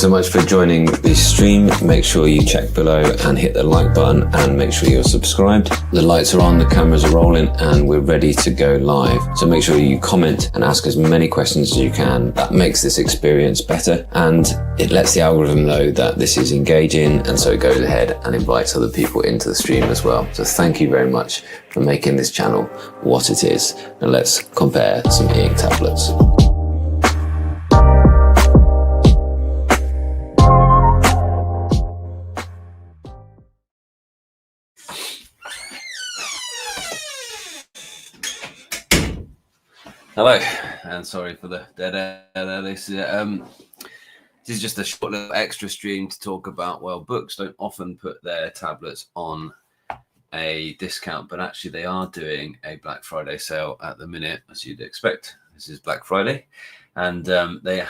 so much for joining the stream. Make sure you check below and hit the like button, and make sure you're subscribed. The lights are on, the cameras are rolling, and we're ready to go live. So make sure you comment and ask as many questions as you can. That makes this experience better, and it lets the algorithm know that this is engaging, and so it goes ahead and invites other people into the stream as well. So thank you very much for making this channel what it is. And let's compare some e-ink tablets. Hello, and sorry for the dead air there. This is just a short little extra stream to talk about, well, Boox don't often put their tablets on a discount, but actually they are doing a Black Friday sale at the minute, as you'd expect. This is Black Friday, and they've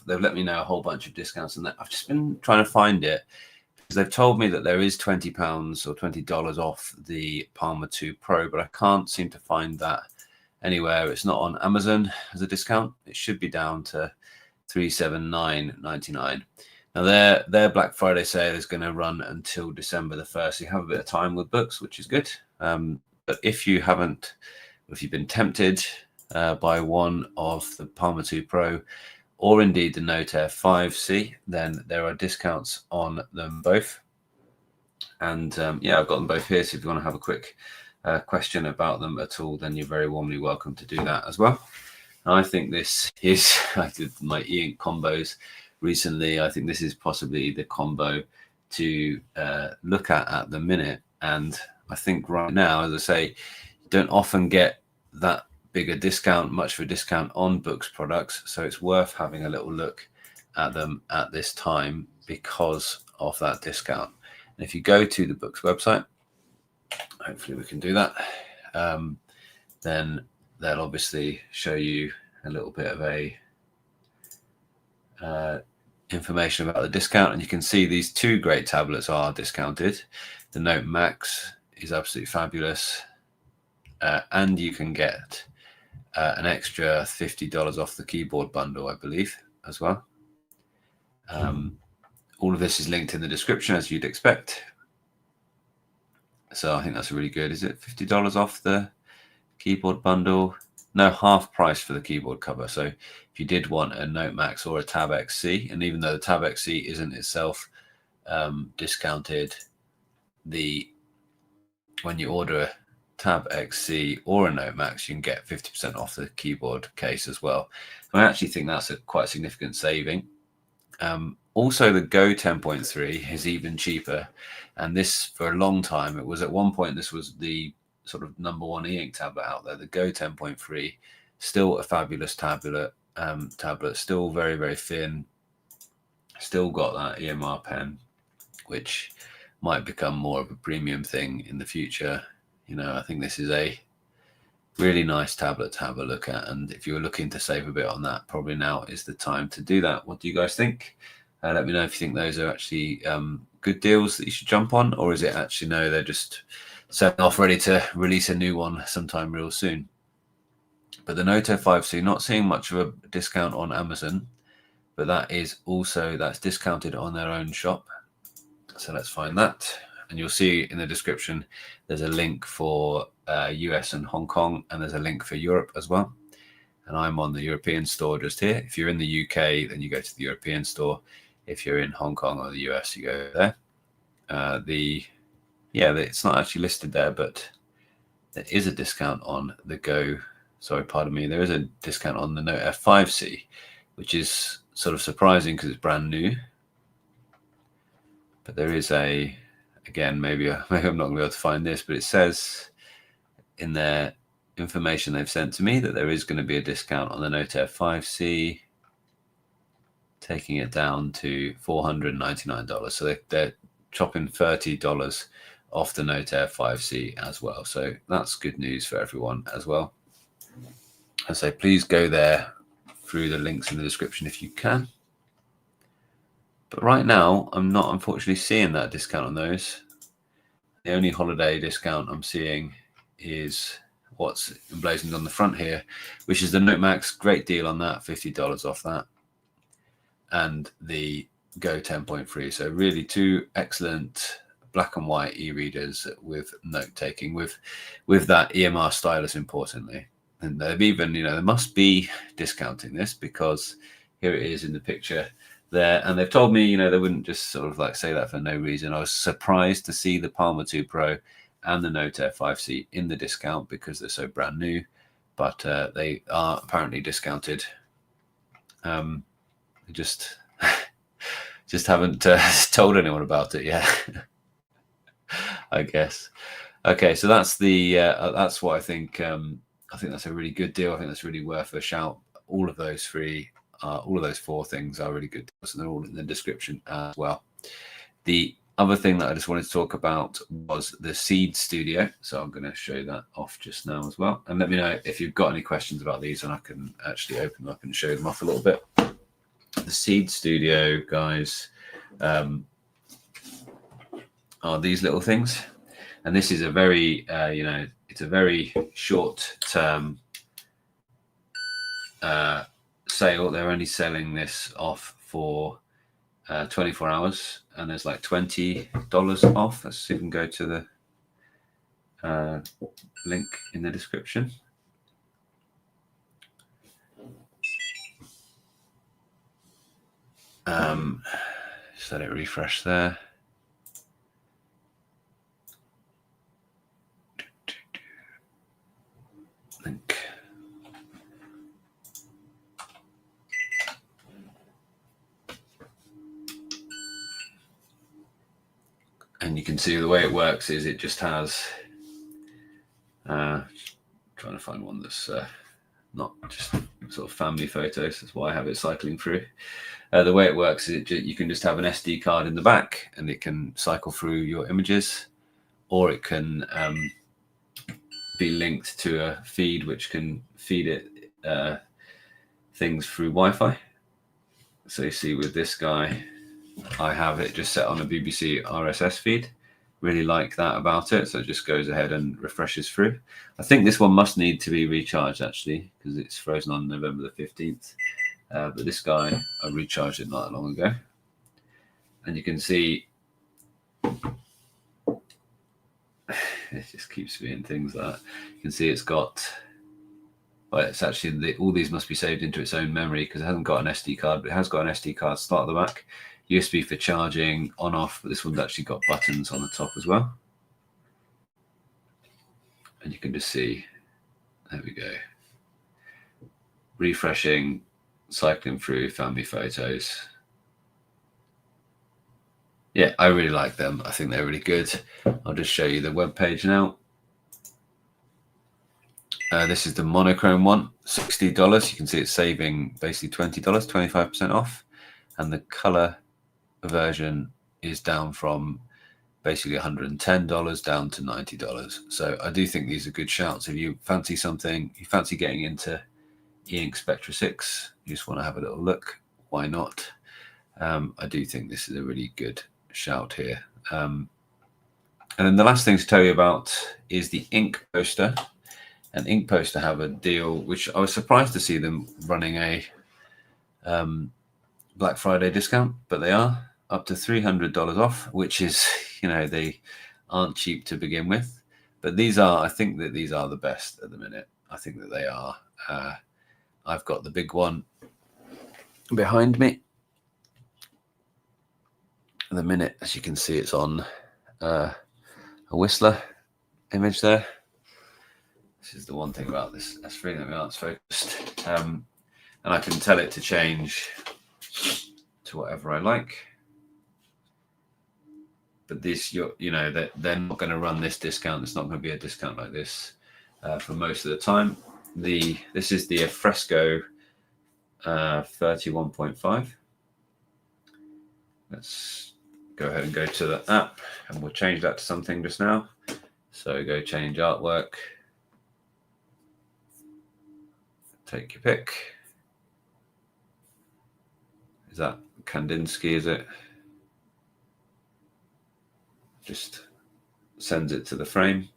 let me know a whole bunch of discounts, and I've just been trying to find it, because they've told me that there is £20 or $20 off the Palma 2 Pro, but I can't seem to find that anywhere. It's not on Amazon as a discount. It should be down to $379.99. Now their Black Friday sale is going to run until December the 1st. So you have a bit of time with Boox, which is good. But if you've been tempted by one of the Palma 2 Pro or indeed the Air5 C, then there are discounts on them both. And yeah, I've got them both here. So if you want to have a quick question about them at all, then you're very warmly welcome to do that as well. And I think this is, I did my e-ink combos recently. I think this is possibly the combo to look at the minute. And I think right now, as I say, you don't often get that big a discount, much of a discount on Boox products. So it's worth having a little look at them at this time because of that discount. And if you go to the Boox website, hopefully we can do that, then they'll obviously show you a little bit of a information about the discount, and you can see these two great tablets are discounted. The Note Max is absolutely fabulous, and you can get an extra $50 off the keyboard bundle, I believe, as well. All of this is linked in the description, as you'd expect. So I think that's really good. Is it $50 off the keyboard bundle? No, half price for the keyboard cover. So if you did want a Note Max or a Tab XC, and even though the Tab XC isn't itself discounted, when you order a Tab XC or a Note Max, you can get 50% off the keyboard case as well. I actually think that's a quite significant saving. Also, the Go 10.3 is even cheaper, and this, for a long time, it was at one point, this was the sort of #1 e-ink tablet out there. The Go 10.3, still a fabulous tablet, still very, very thin, still got that EMR pen, which might become more of a premium thing in the future. You know, I think this is a really nice tablet to have a look at, and if you're looking to save a bit on that, probably now is the time to do that. What do you guys think? Let me know if you think those are actually good deals that you should jump on, or is it actually, no, they're just setting off ready to release a new one sometime real soon. But the Air5 C, not seeing much of a discount on Amazon, but that's discounted on their own shop. So let's find that. And you'll see in the description, there's a link for US and Hong Kong, and there's a link for Europe as well. And I'm on the European store just here. If you're in the UK, then you go to the European store. If you're in Hong Kong or the US, you go there. It's not actually listed there, but there is a discount on the Go. Sorry, pardon me. There is a discount on the Air5 C, which is sort of surprising because it's brand new. But there is again, maybe I'm not going to be able to find this, but it says in their information they've sent to me that there is going to be a discount on the Air5 C, taking it down to $499. So they're chopping $30 off the Air5 C as well. So that's good news for everyone as well. I say, please go there through the links in the description if you can. But right now, I'm not unfortunately seeing that discount on those. The only holiday discount I'm seeing is what's emblazoned on the front here, which is the Note Max. Great deal on that, $50 off that. And the Go 10.3. So really two excellent black and white e-readers with note taking, with that EMR stylus importantly. And they've even, they must be discounting this, because here it is in the picture there. And they've told me, they wouldn't just sort of like say that for no reason. I was surprised to see the Palma 2 Pro and the Note Air5 C in the discount because they're so brand new, but they are apparently discounted. Just haven't told anyone about it yet. I guess. Okay, so that's the that's what I think. I think that's a really good deal. I think that's really worth a shout. All of those four things are really good deals, and they're all in the description as well. The other thing that I just wanted to talk about was the Seed Studio. So I'm going to show that off just now as well. And let me know if you've got any questions about these, and I can actually open them up and show them off a little bit. The Seed Studio, guys, are these little things. And this is a very, it's a very short-term sale. They're only selling this off for 24 hours, and there's like $20 off. Let's see if we can go to the link in the description. Just let it refresh there. Link. And you can see the way it works is it just has trying to find one that's not just sort of family photos. That's why I have it cycling through. The way it works is you can just have an SD card in the back, and it can cycle through your images, or it can be linked to a feed which can feed it things through Wi-Fi. So you see with this guy, I have it just set on a BBC RSS feed. Really like that about it. So it just goes ahead and refreshes through. I think this one must need to be recharged actually, because it's frozen on November the 15th. But this guy, I recharged it not that long ago. And you can see it just keeps being things like that. You can see it's got, well, it's actually, all these must be saved into its own memory because it hasn't got an SD card, but it has got an SD card start at the back. USB for charging, on, off, but this one's actually got buttons on the top as well. And you can just see, there we go. Refreshing, cycling through family photos. Yeah, I really like them. I think they're really good. I'll just show you the web page now. This is the monochrome one, $60. You can see it's saving basically $20, 25% off. And the color version is down from basically $110 down to $90. So I do think these are good shouts. If you fancy something, you fancy getting into e-ink Spectra 6, you just want to have a little look, why not? I do think this is a really good shout here. And then the last thing to tell you about is the Ink Poster. And Ink Poster have a deal, which I was surprised to see them running a Black Friday discount, but they are up to $300 off, which is, they aren't cheap to begin with. But these are, I think that these are the best at the minute. I think that they are. I've got the big one behind me. At the minute, as you can see, it's on a Whistler image there. This is the one thing about this S3 that we aren't focused. And I can tell it to change to whatever I like. But this, they're not going to run this discount. It's not going to be a discount like this for most of the time. This is the Fresco 31.5. Let's go ahead and go to the app, and we'll change that to something just now. So go change artwork. Take your pick. Is that Kandinsky, is it? Just sends it to the frame.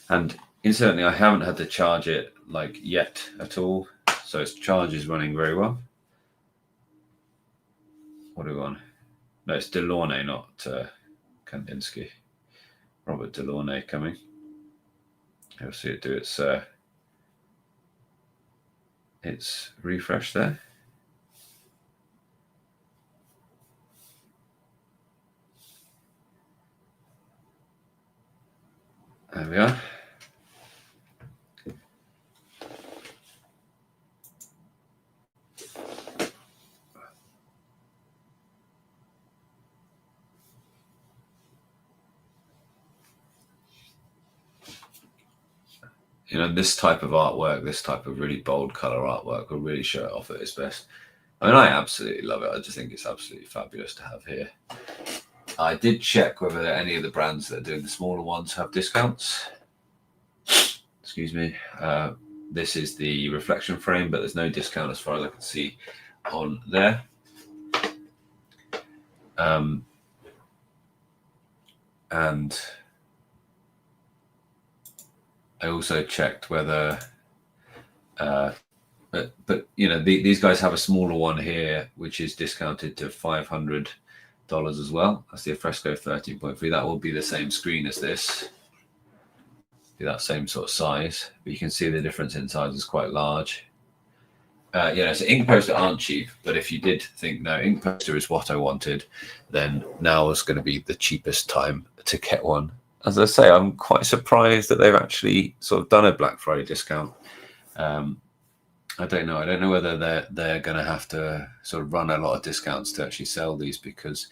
And incidentally, I haven't had to charge it yet at all. So its charge is running very well. what do we want? No, it's Delaunay, not Kandinsky. Robert Delaunay coming. You'll see it do its refresh there. There we are. You know, this type of artwork, this type of really bold color artwork will really show it off at its best. I mean, I absolutely love it. I just think it's absolutely fabulous to have here. I did check whether any of the brands that are doing the smaller ones have discounts. Excuse me. This is the reflection frame, but there's no discount as far as I can see on there. And I also checked whether, but you know, these guys have a smaller one here, which is discounted to $500 as well. That's the Fresco 13.3. That will be the same screen as this, be that same sort of size. But you can see the difference in size is quite large. You know, so ink poster aren't cheap, but if you did think, no, ink poster is what I wanted, then now is going to be the cheapest time to get one. As I say, I'm quite surprised that they've actually sort of done a Black Friday discount. I don't know. I don't know whether they're going to have to sort of run a lot of discounts to actually sell these, because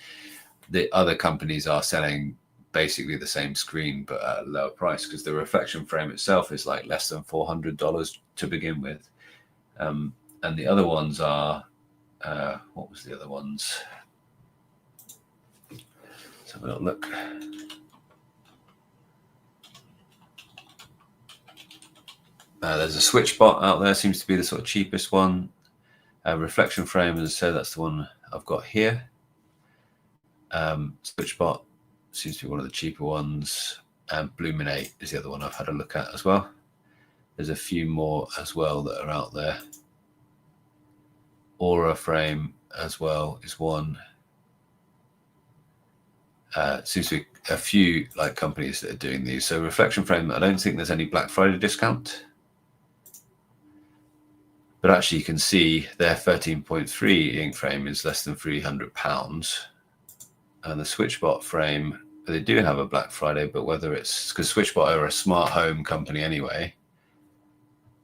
the other companies are selling basically the same screen but at a lower price, because the reflection frame itself is like less than $400 to begin with. And the other ones are, what was the other ones? Let's have a little look. There's a switch bot out there, seems to be the sort of cheapest one. Reflection frame, as I said, that's the one I've got here. Switch bot seems to be one of the cheaper ones. And Bluminate is the other one I've had a look at as well. There's a few more as well that are out there. Aura frame as well is one. Seems to be a few like companies that are doing these. So reflection frame, I don't think there's any Black Friday discount. But actually you can see their 13.3 ink frame is less than £300. And the SwitchBot frame, they do have a Black Friday, but whether it's, because SwitchBot are a smart home company anyway,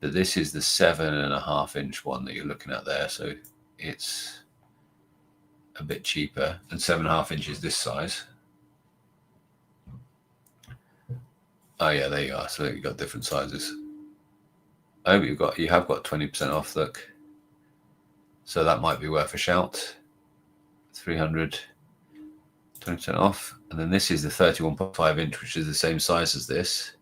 but this is the 7.5 inch one that you're looking at there. So it's a bit cheaper, and 7.5 inches this size. Oh yeah, there you are. So you've got different sizes. Oh, but you have got 20% off, look. So that might be worth a shout. 300, 20% off. And then this is the 31.5 inch, which is the same size as this.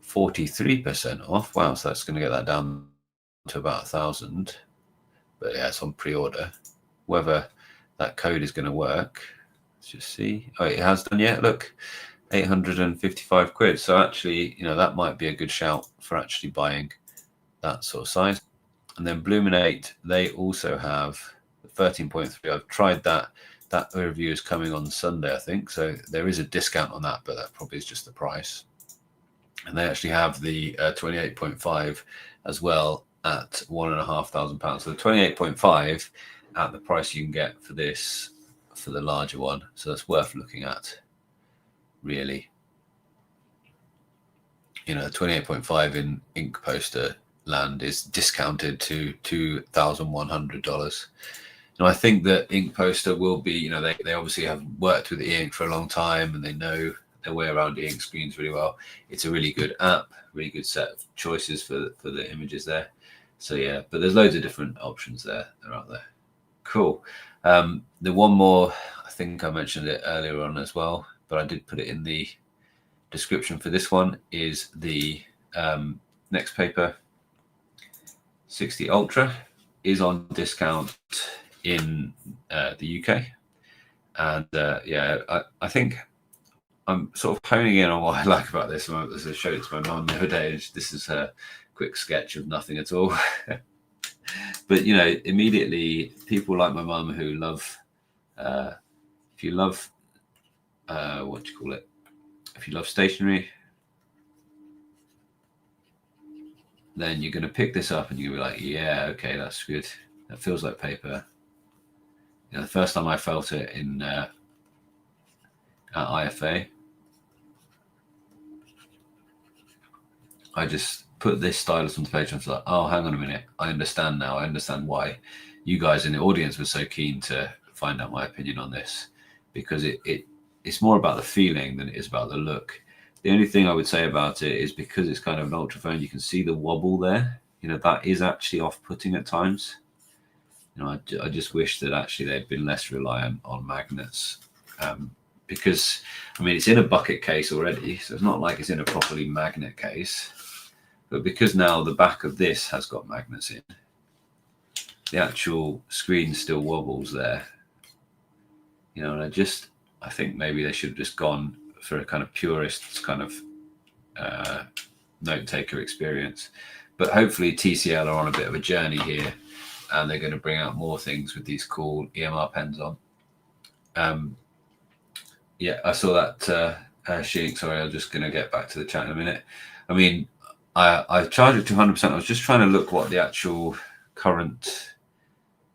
43% off. Wow, so that's going to get that down to about 1,000. But yeah, it's on pre-order. Whether that code is going to work, let's just see. Oh, it has done yet. Look, 855 quid. So actually, you know, that might be a good shout for actually buying that sort of size. And then Bluminate, they also have the 13.3. I've tried that. That review is coming on Sunday, I think. So there is a discount on that, but that probably is just the price. And they actually have the 28.5 as well at £1,500. So the 28.5 at the price you can get for this, for the larger one. So that's worth looking at, really. You know, 28.5 in ink poster land is discounted to $2,100. And I think that ink poster will be, you know, they obviously have worked with e-ink for a long time and they know their way around e-ink screens really well. It's a really good app, really good set of choices for the images there. So yeah, but there's loads of different options there. They're out there. Cool. The one more, I think I mentioned it earlier on as well, but I did put it in the description for this one, is the Next Paper 60 Ultra is on discount in the UK. And yeah, I think I'm sort of honing in on what I like about this. As I showed it to my mum the other day, this is a quick sketch of nothing at all. But you know, immediately people like my mum who love, if you love, what do you call it? If you love stationery, then you're going to pick this up and you're going to be like, yeah, okay, that's good. That feels like paper. You know, the first time I felt it in at IFA, I just put this stylus on the page and I was like, oh, hang on a minute. I understand now. I understand why you guys in the audience were so keen to find out my opinion on this, because it's more about the feeling than it is about the look. The only thing I would say about it is because it's kind of an ultraphone, you can see the wobble there. You know, that is actually off-putting at times. You know, I just wish that actually they'd been less reliant on magnets, because, I mean, it's in a bucket case already, so it's not like it's in a properly magnet case. But because now the back of this has got magnets in, the actual screen still wobbles there. You know, and I think maybe they should have just gone for a kind of purist kind of note taker experience. But hopefully TCL are on a bit of a journey here, and they're going to bring out more things with these cool EMR pens on. Yeah, I saw that, Sheik. Sorry, I'm just going to get back to the chat in a minute. I mean, I charged it to 100%. I was just trying to look what the actual current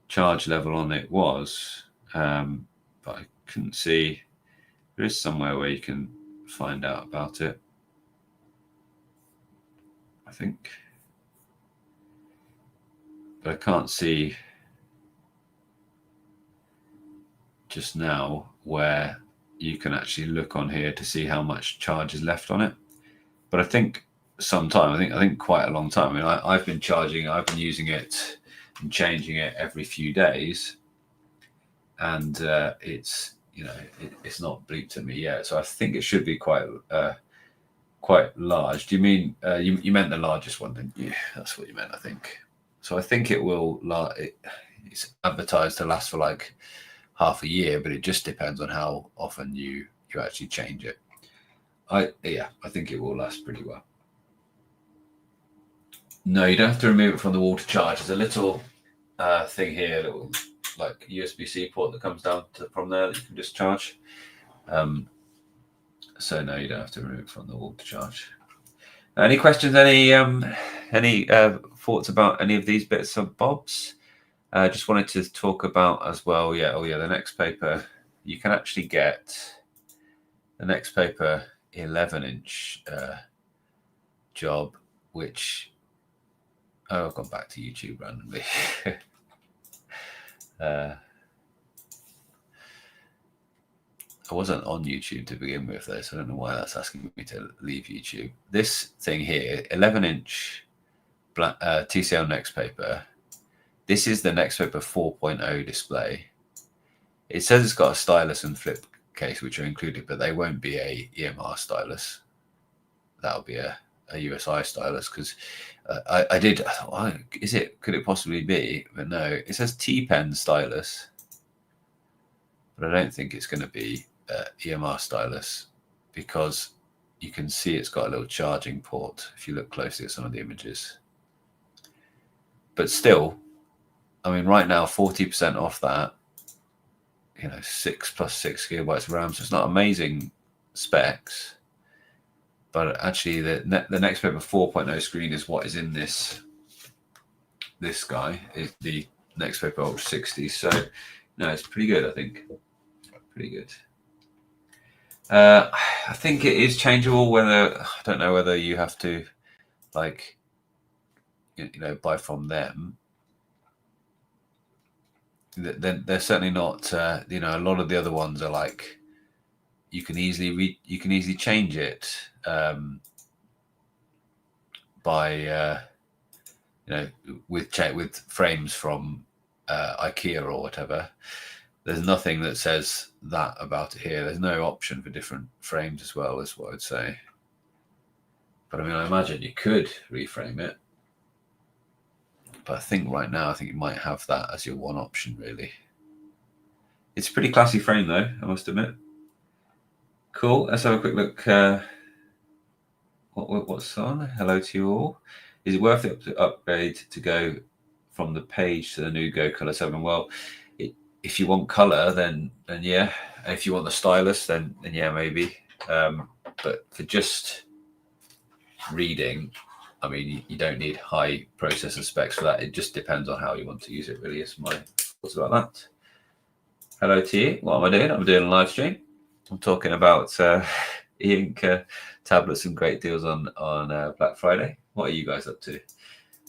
charge level on it was, but I couldn't see. There is somewhere where you can find out about it, I think, but I can't see just now where you can actually look on here to see how much charge is left on it. But I think sometime, I think quite a long time. I mean, I've been using it and changing it every few days, and it's, you know, it's not bleeped at me yet. So I think it should be quite large. Do you mean you meant the largest one? Didn't you? That's what you meant, I think. So I think it will. It's advertised to last for like half a year, but it just depends on how often you actually change it. I think it will last pretty well. No, you don't have to remove it from the wall to charge. There's a little thing here, a little like USB-C port that comes down from there that you can just charge. So no, you don't have to remove it from the wall to charge. Any questions? Any thoughts about any of these bits and bobs? Just wanted to talk about as well. Yeah, the next paper. You can actually get the next paper 11-inch job, which I've gone back to YouTube randomly. I wasn't on YouTube to begin with, though, so I don't know why that's asking me to leave YouTube. This thing here, 11-inch TCL Next Paper. This is the Next Paper 4.0 display. It says it's got a stylus and flip case, which are included, but they won't be a EMR stylus. That'll be a USI stylus, because I thought, could it possibly be? But no, it says T-Pen stylus, but I don't think it's going to be EMR stylus, because you can see it's got a little charging port if you look closely at some of the images. But still, I mean, right now 40% off that, you know, 6 + 6 gigabytes of RAM, so it's not amazing specs, but actually the Next Paper 4.0 screen is what is in this guy, is the Next Paper Ultra 60. So no, it's pretty good, I think. Pretty good. I think it is changeable. I don't know whether you have to, like, you know, buy from them. They're certainly not. You know, a lot of the other ones are like, you can easily change it by you know, with frames from IKEA or whatever. There's nothing that says that about it here. There's no option for different frames as well, is what I'd say. But I mean, I imagine you could reframe it. But I think right now, I think you might have that as your one option, really. It's a pretty classy frame, though, I must admit. Cool. Let's have a quick look. What's on? Hello to you all. Is it worth it to upgrade to go from the page to the new Go Color 7. Well, if you want color, then yeah. And if you want the stylus, then yeah, maybe. But for just reading, I mean, you don't need high processor specs for that. It just depends on how you want to use it, really, is my thoughts about that. Hello to you. What am I doing? I'm doing a live stream. I'm talking about e-ink tablets and great deals on Black Friday. What are you guys up to?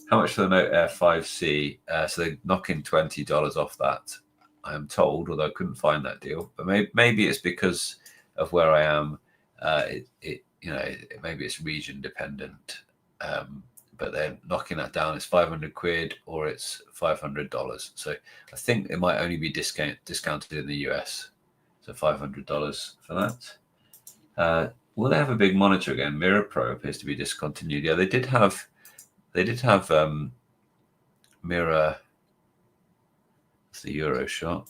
How much for the Note Air5 C? So they're knocking $20 off that, I am told, although I couldn't find that deal. But maybe it's because of where I am. Maybe it's region dependent. But they're knocking that down. It's 500 quid or it's $500. So I think it might only be discounted in the US. So $500 for that. Will they have a big monitor again? Mirror Pro appears to be discontinued. Yeah, they did have Mirror. It's the Euro shop.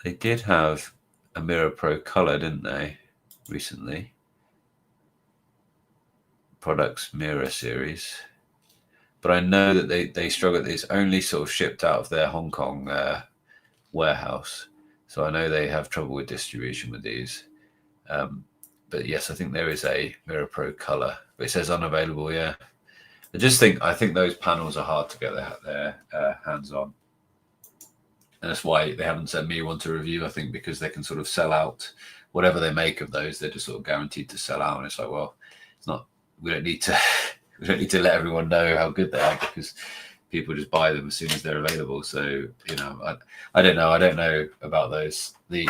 They did have a Mirror Pro Color, didn't they, recently? Products Mirror series. But I know that they struggle. It's only sort of shipped out of their Hong Kong warehouse. So I know they have trouble with distribution with these. But yes, I think there is a Mirror Pro Color. But it says unavailable, yeah. I think those panels are hard to get their hands on. And that's why they haven't sent me one to review, I think, because they can sort of sell out whatever they make of those. They're just sort of guaranteed to sell out. And it's like, well, it's not, we don't need to let everyone know how good they are, because people just buy them as soon as they're available. So, I don't know about those. The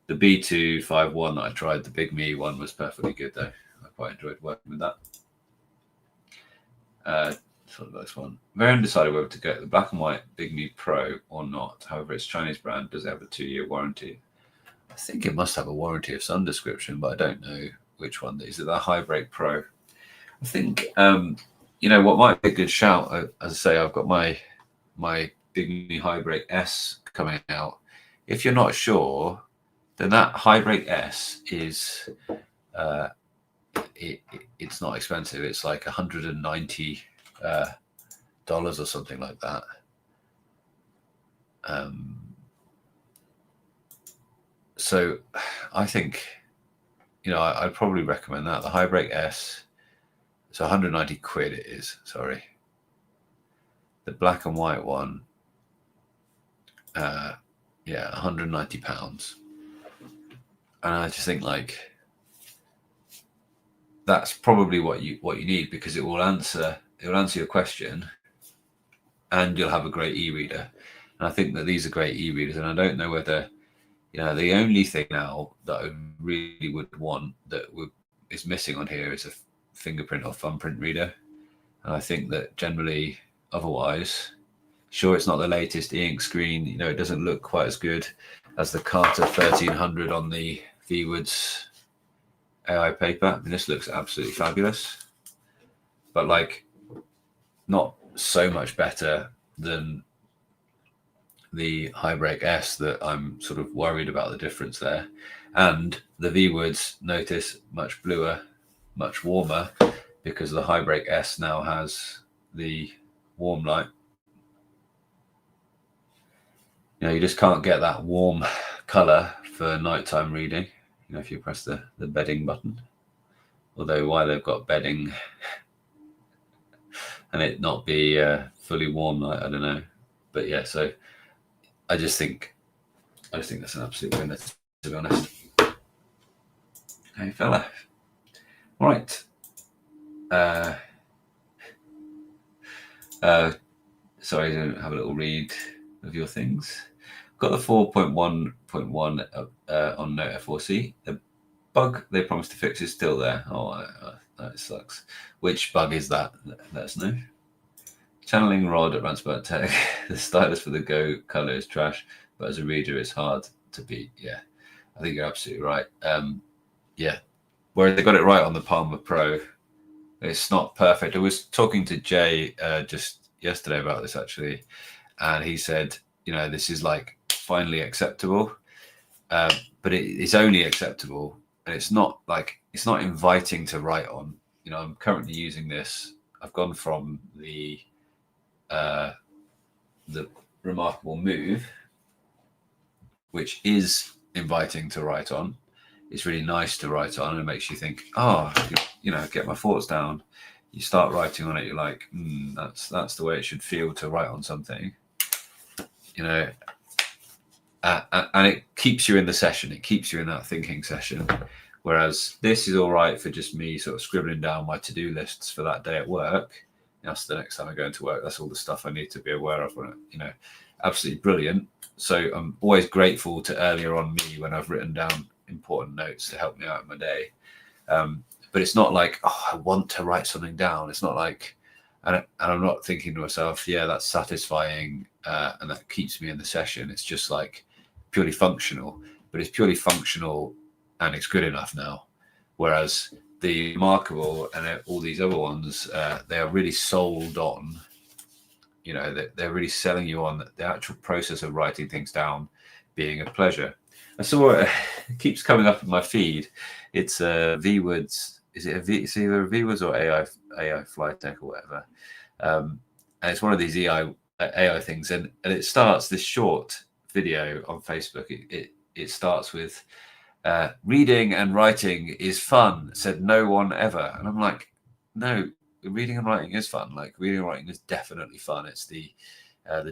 B251 that I tried, the Bigme one, was perfectly good though. I quite enjoyed working with that. Sort of this one. Very undecided whether to get the black and white Bigme Pro or not. However, it's a Chinese brand. Does it have a 2-year warranty? I think it must have a warranty of some description, but I don't know which one. Is it the High Break Pro? I think what might be a good shout. As I say, I've got my Bigme High Break S coming out. If you're not sure, then that High Break S is it's not expensive. It's like $190 or something like that. So I think, I'd probably recommend that. The High Break S, it's 190 quid it is, sorry. The black and white one, 190 pounds. And I just think that's probably what you need, because it will answer your question and you'll have a great e-reader. And I think that these are great e-readers, and I don't know whether, the only thing now that I really would want that is missing on here is a fingerprint or thumbprint reader. And I think that generally otherwise, sure, it's not the latest e-ink screen, it doesn't look quite as good as the Carter 1300 on the V-Woods AI paper. I mean, this looks absolutely fabulous, but not so much better than the High Break S that I'm sort of worried about the difference there. And the V-Woods, notice, much bluer, much warmer, because the High Break S now has the warm light. You just can't get that warm color for nighttime reading, if you press the bedding button. Although why they've got bedding and it not be fully warm light, I don't know. But yeah, so I just think that's an absolute winner, to be honest. Hey fella. All right. Sorry, I don't have a little read of your things. Got the 4.1.1 on Note Air5 C. The bug they promised to fix is still there. Oh, that sucks. Which bug is that? Let us know. Channeling rod at Ransbert Tech. The stylus for the Go Color is trash, but as a reader, it's hard to beat. Yeah, I think you're absolutely right. Yeah, whereas they got it right on the Palma Pro, it's not perfect. I was talking to Jay just yesterday about this actually, and he said, this is finally acceptable, but it's only acceptable, and it's not inviting to write on. I'm currently using this. I've gone from the remarkable move, which is inviting to write on. It's really nice to write on, and it makes you think, get my thoughts down. You start writing on it, you're like, that's the way it should feel to write on something, and it keeps you in the session. It keeps you in that thinking session. Whereas this is all right for just me sort of scribbling down my to-do lists for that day at work. That's the next time I go into work. That's all the stuff I need to be aware of. Absolutely brilliant. So I'm always grateful to earlier on me when I've written down important notes to help me out in my day. But it's not like, I want to write something down. It's not like, and I'm not thinking to myself, yeah, that's satisfying and that keeps me in the session. It's just like purely functional, but it's purely functional and it's good enough now. Whereas the Remarkable and all these other ones, they are really sold on, they're really selling you on the actual process of writing things down being a pleasure. I saw it keeps coming up in my feed. It's V-Woods. It's either V-Woods or AI Flight Tech or whatever. And it's one of these AI things. And it starts this short video on Facebook. It starts with reading and writing is fun, said no one ever. And I'm like, no, reading and writing is fun. Like reading and writing is definitely fun. It's the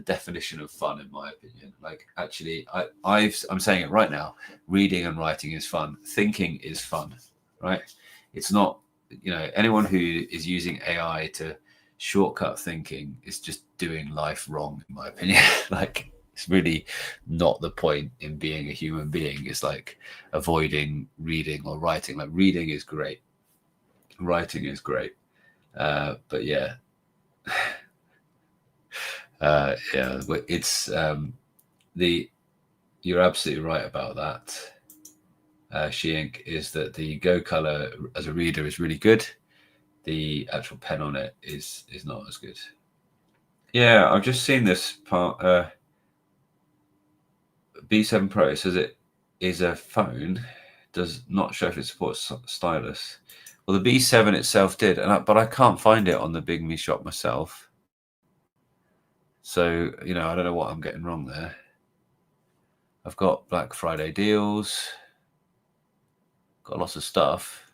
definition of fun, in my opinion. Like actually, I'm saying it right now. Reading and writing is fun. Thinking is fun, right? It's not, anyone who is using AI to shortcut thinking is just doing life wrong, in my opinion. Like it's really not the point in being a human being. It's like avoiding reading or writing. Like reading is great, writing is great, but yeah. It's you're absolutely right about that. She-Ink is that the Go color as a reader is really good. The actual pen on it is not as good. Yeah, I've just seen this part. B7 Pro says it is a phone. Does not show if it supports stylus. Well, the B7 itself did, but I can't find it on the Bigme shop myself. So, I don't know what I'm getting wrong there. I've got Black Friday deals, got lots of stuff,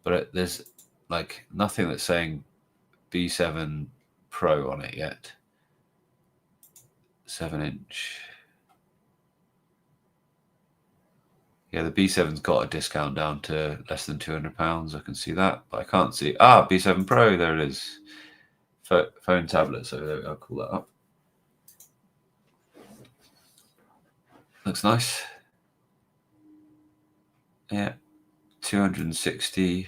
but there's like nothing that's saying B7 Pro on it yet. 7-inch. Yeah, the B7's got a discount down to less than £200. I can see that, but I can't see. B7 Pro, there it is. Phone tablet, so there we go. I'll call that up. Looks nice. Yeah, £260.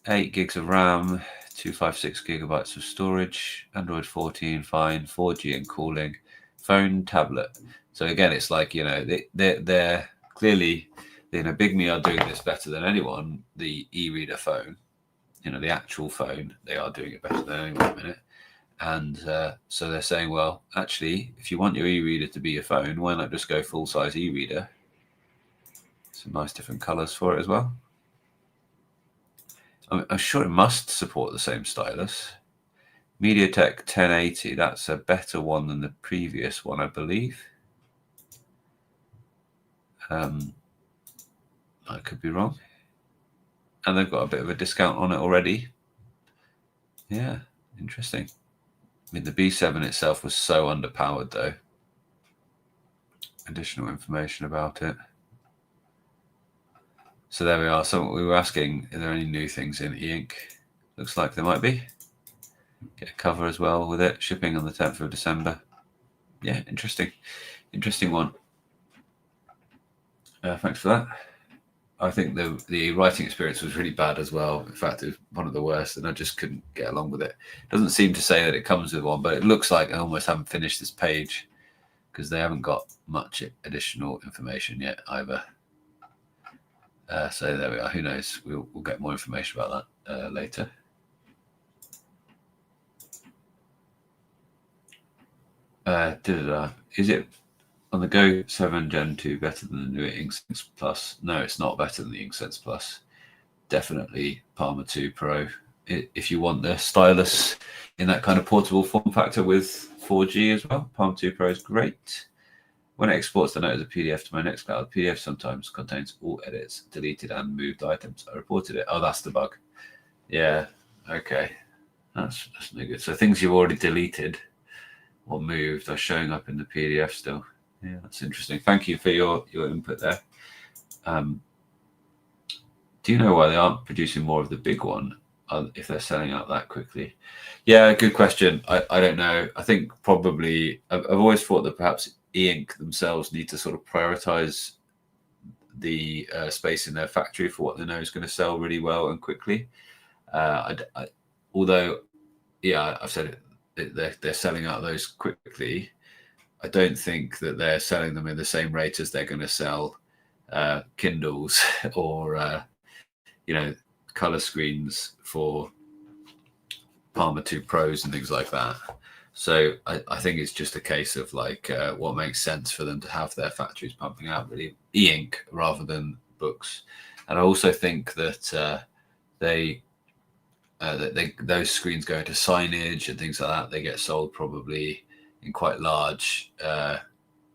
8 gigs of RAM, 256 gigabytes of storage, Android 14, fine, 4G and cooling, phone, tablet. So again, it's like, they're clearly, Bigme are doing this better than anyone. The e-reader phone, the actual phone, they are doing it better than anyone at the minute. And so they're saying, well, actually, if you want your e-reader to be your phone, why not just go full-size e-reader? Some nice different colors for it as well. I'm sure it must support the same stylus. MediaTek 1080, that's a better one than the previous one, I believe. I could be wrong. And they've got a bit of a discount on it already. Yeah, interesting. I mean, the B7 itself was so underpowered, though. Additional information about it. So there we are. So we were asking, are there any new things in e-ink? Looks like there might be. Get a cover as well with it. Shipping on the 10th of December. Yeah, interesting. Interesting one. Thanks for that. I think the writing experience was really bad as well. In fact, it was one of the worst, and I just couldn't get along with it. It doesn't seem to say that it comes with one, but it looks like I almost haven't finished this page because they haven't got much additional information yet either. So there we are. Who knows? We'll get more information about that later. Is it on the Go 7 Gen 2 better than the new InkSense Plus? No, it's not better than the InkSense Plus. definitely Palma 2 Pro. If you want the stylus in that kind of portable form factor with 4G as well, Palma 2 Pro is great. When it exports the note as a PDF to my Nextcloud, PDF sometimes contains all edits, deleted and moved items. I reported it. Oh, that's the bug. Yeah, okay. That's no good. So things you've already deleted or moved are showing up in the PDF still. Yeah, that's interesting. Thank you for your input there. Do you know why they aren't producing more of the big one if they're selling out that quickly? Yeah, good question. I don't know. I think probably I've always thought that perhaps e-ink themselves need to sort of prioritize the space in their factory for what they know is going to sell really well and quickly. Although, yeah, I've said it, they're selling out those quickly. I don't think that they're selling them in the same rate as they're going to sell Kindles or color screens for Palma 2 Pros and things like that. So I think it's just a case of like what makes sense for them to have their factories pumping out really e-ink rather than books. And I also think that those screens go into signage and things like that. They get sold probably in quite large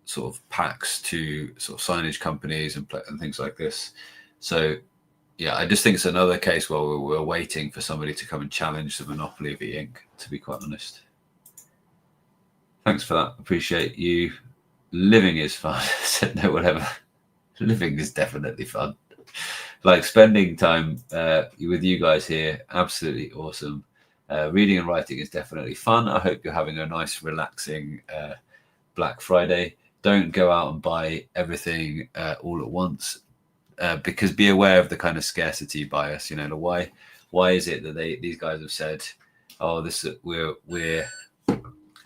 sort of packs to sort of signage companies and things like this. So yeah, I just think it's another case where we're waiting for somebody to come and challenge the monopoly of e-ink, to be quite honest. Thanks for that. Appreciate you. Living is fun. Said no, whatever. Living is definitely fun. Like spending time with you guys here, absolutely awesome. Reading and writing is definitely fun. I hope you're having a nice, relaxing Black Friday. Don't go out and buy everything all at once. Because be aware of the kind of scarcity bias. You know, why is it that these guys have said, oh, we're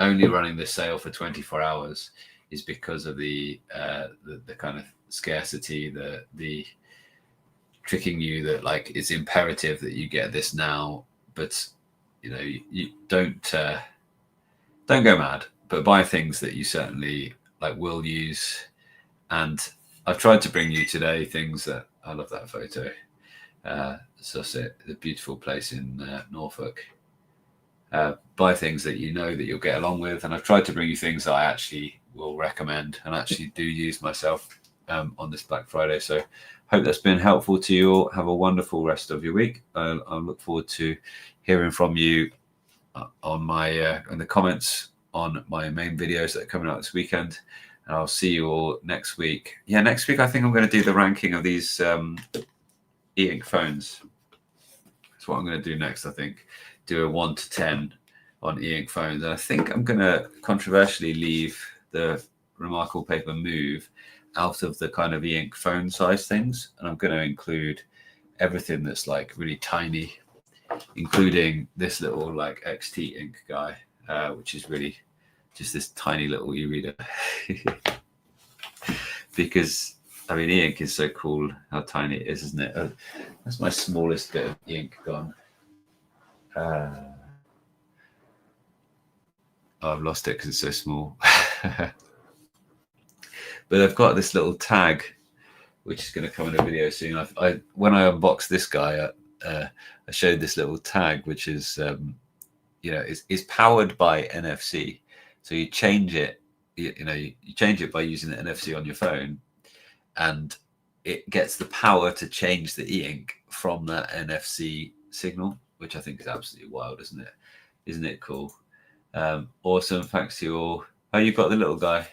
only running this sale for 24 hours is because of the kind of scarcity, the tricking you that like it's imperative that you get this now, but you don't go mad, but buy things that you certainly like will use. And I've tried to bring you today things that I love that photo. Sussex, the beautiful place in Norfolk. Buy things that you know that you'll get along with, and I've tried to bring you things that I actually will recommend and actually do use myself on this Black Friday. So hope that's been helpful to you all. Have a wonderful rest of your week. I look forward to hearing from you on my in the comments on my main videos that are coming out this weekend. And I'll see you all next week. Yeah, next week I think I'm going to do the ranking of these e-ink phones. That's what I'm going to do next, I think. Do a 1 to 10 on e-ink phones. And I think I'm going to controversially leave the Remarkable Paper Move out of the kind of e-ink phone size things. And I'm going to include everything that's like really tiny, including this little like XT ink guy, which is really just this tiny little e-reader. Because I mean, e-ink is so cool how tiny it is, isn't it? That's my smallest bit of ink gone. I've lost it because it's so small. But I've got this little tag, which is going to come in a video soon. When I unboxed this guy, I showed this little tag, which is is powered by NFC. So you change it, you change it by using the NFC on your phone, and it gets the power to change the e-ink from that NFC signal, which I think is absolutely wild, isn't it? Isn't it cool? Awesome. Thanks to you all. Oh, you've got the little guy.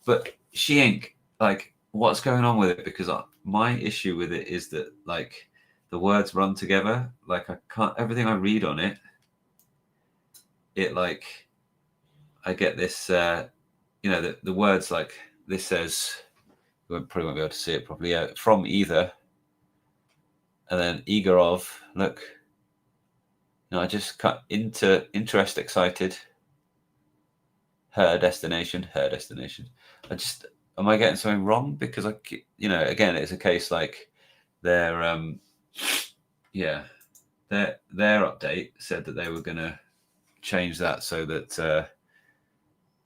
But She-Ink, like, what's going on with it? Because my issue with it is that, like, the words run together. Like, I can't, everything I read on it, like, I get this, the words, like, this says, you probably won't be able to see it properly. Yeah, from either, and then eager of, look. I just cut into interest, excited. Her destination. Am I getting something wrong? Because again, it's a case like their update said that they were going to change that so that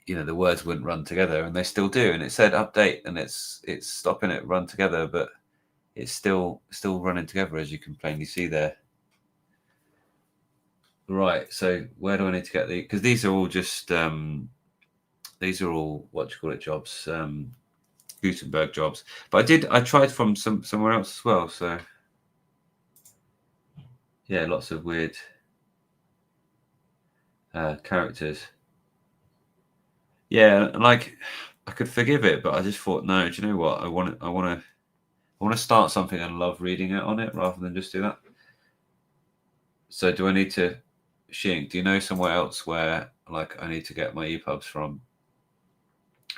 the words wouldn't run together, and they still do. And it said update, and it's stopping it run together. But it's still running together, as you can plainly see there. Right, so where do I need to get because these are all just these are all jobs, Gutenberg jobs. But I tried from somewhere else as well. So yeah, lots of weird characters. Yeah, like I could forgive it, but I just thought, no, do you know what? I want to start something and love reading it on it rather than just do that. So do I need to, Shink, do you know somewhere else where like I need to get my EPUBs from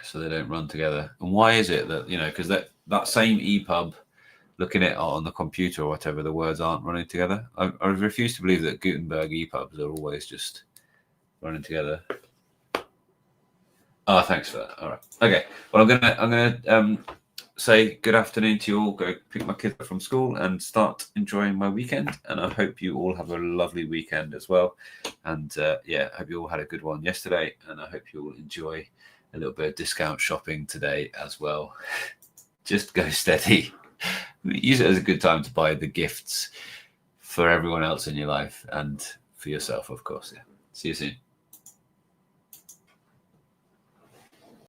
so they don't run together? And why is it that, because that same EPUB, looking at it on the computer or whatever, the words aren't running together? I refuse to believe that Gutenberg EPUBs are always just running together. Oh, thanks for that. All right. Okay. Well, I'm gonna say good afternoon to you all. Go pick my kids up from school and start enjoying my weekend. And I hope you all have a lovely weekend as well. And I hope you all had a good one yesterday. And I hope you all enjoy a little bit of discount shopping today as well. Just go steady. Use it as a good time to buy the gifts for everyone else in your life and for yourself, of course. Yeah. See you soon.